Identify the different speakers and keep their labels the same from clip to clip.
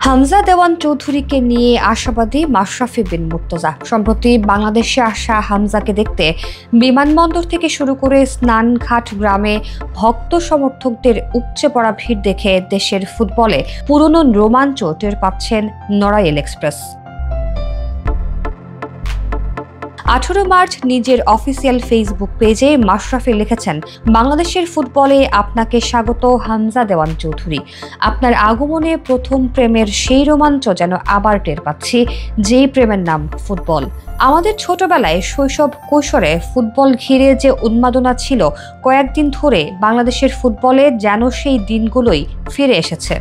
Speaker 1: হামজা দেওয়ান চৌধুরীকে নিয়ে আশাবাদী মাশরাফি বিন মুর্তজা। সম্প্রতি বাংলাদেশে আসা হামজাকে দেখতে বিমানবন্দর থেকে শুরু করে স্নানঘাট গ্রামে ভক্ত সমর্থকদের উপচে পড়া ভিড় দেখে দেশের ফুটবলে পুরনো রোমাঞ্চ টের পাচ্ছেন নড়াইল এক্সপ্রেস। 18 মার্চ নিজের অফিসিয়াল ফেসবুক পেজে মাশরাফি লিখেছেন, বাংলাদেশের ফুটবলে আপনাকে স্বাগত হামজা দেওয়ান চৌধুরী। আপনার আগমনে প্রথম প্রেমের সেই রোমাঞ্চ যেন আবার টের পাচ্ছি, যেই প্রেমের নাম ফুটবল। আমাদের ছোটবেলায় শৈশব কৈশোরে ফুটবল ঘিরে যে উন্মাদনা ছিল, কয়েকদিন ধরে বাংলাদেশের ফুটবলে যেন সেই দিনগুলোই ফিরে এসেছে।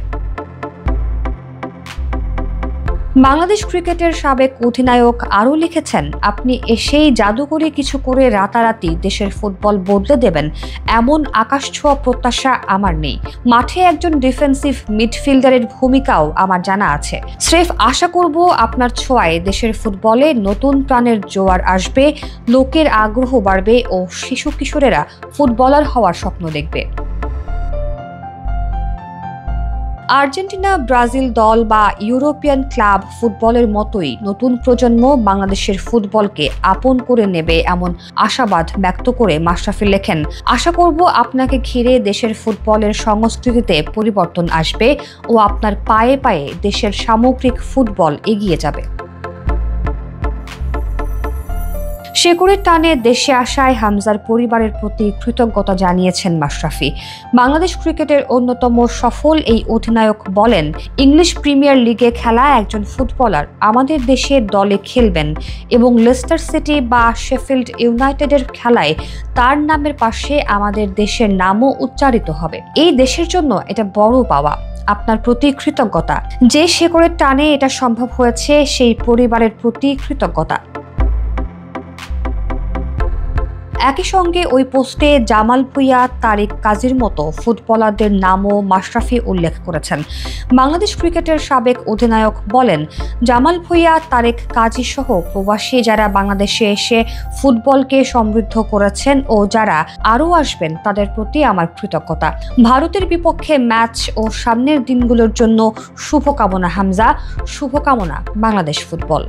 Speaker 1: বাংলাদেশ ক্রিকেটের সাবেক অধিনায়ক আরও লিখেছেন, আপনি এসেই জাদুকরি কিছু করে রাতারাতি দেশের ফুটবল বদলে দেবেন এমন আকাশছোঁয়া প্রত্যাশা আমার নেই। মাঠে একজন ডিফেন্সিভ মিডফিল্ডারের ভূমিকাও আমার জানা আছে। স্রেফ আশা করব আপনার ছোঁয়ায় দেশের ফুটবলে নতুন প্রাণের জোয়ার আসবে, লোকের আগ্রহ বাড়বে ও শিশু কিশোরেরা ফুটবলার হওয়ার স্বপ্ন দেখবে। আর্জেন্টিনা, ব্রাজিল দল বা ইউরোপিয়ান ক্লাব ফুটবলের মতোই নতুন প্রজন্ম বাংলাদেশের ফুটবলকে আপন করে নেবে এমন আশাবাদ ব্যক্ত করে মাশরাফি লেখেন, আশা করব আপনাকে ঘিরে দেশের ফুটবলের সংস্কৃতিতে পরিবর্তন আসবে ও আপনার পায়ে পায়ে দেশের সামগ্রিক ফুটবল এগিয়ে যাবে। শেকড়ের টানে দেশে আসায় হামজার পরিবারের প্রতি কৃতজ্ঞতা জানিয়েছেন মাশরাফি। বাংলাদেশ ক্রিকেটের অন্যতম সফল এই অধিনায়ক বলেন, ইংলিশ প্রিমিয়ার লিগে খেলা একজন ফুটবলার আমাদের দেশের দলে খেলবেন এবং লেস্টার সিটি বা শেফিল্ড ইউনাইটেডের খেলায় তার নামের পাশে আমাদের দেশের নামও উচ্চারিত হবে। এই দেশের জন্য এটা বড় পাওয়া। আপনার প্রতি কৃতজ্ঞতা। যে শেকড়ের টানে এটা সম্ভব হয়েছে, সেই পরিবারের প্রতি কৃতজ্ঞতা। একই সঙ্গে ওই পোস্টে জামাল ভুঁইয়া, তারিক কাজীর মতো ফুটবলারদের নামও মাশরাফি উল্লেখ করেছেন। বাংলাদেশ ক্রিকেটের সাবেক অধিনায়ক বলেন, জামাল ভুঁইয়া, তারিক কাজী সহ প্রবাসী যারা বাংলাদেশে এসে ফুটবলকে সমৃদ্ধ করেছেন ও যারা আরও আসবেন তাদের প্রতি আমার কৃতজ্ঞতা। ভারতের বিপক্ষে ম্যাচ ও সামনের দিনগুলোর জন্য শুভকামনা হামজা, শুভকামনা বাংলাদেশ ফুটবল।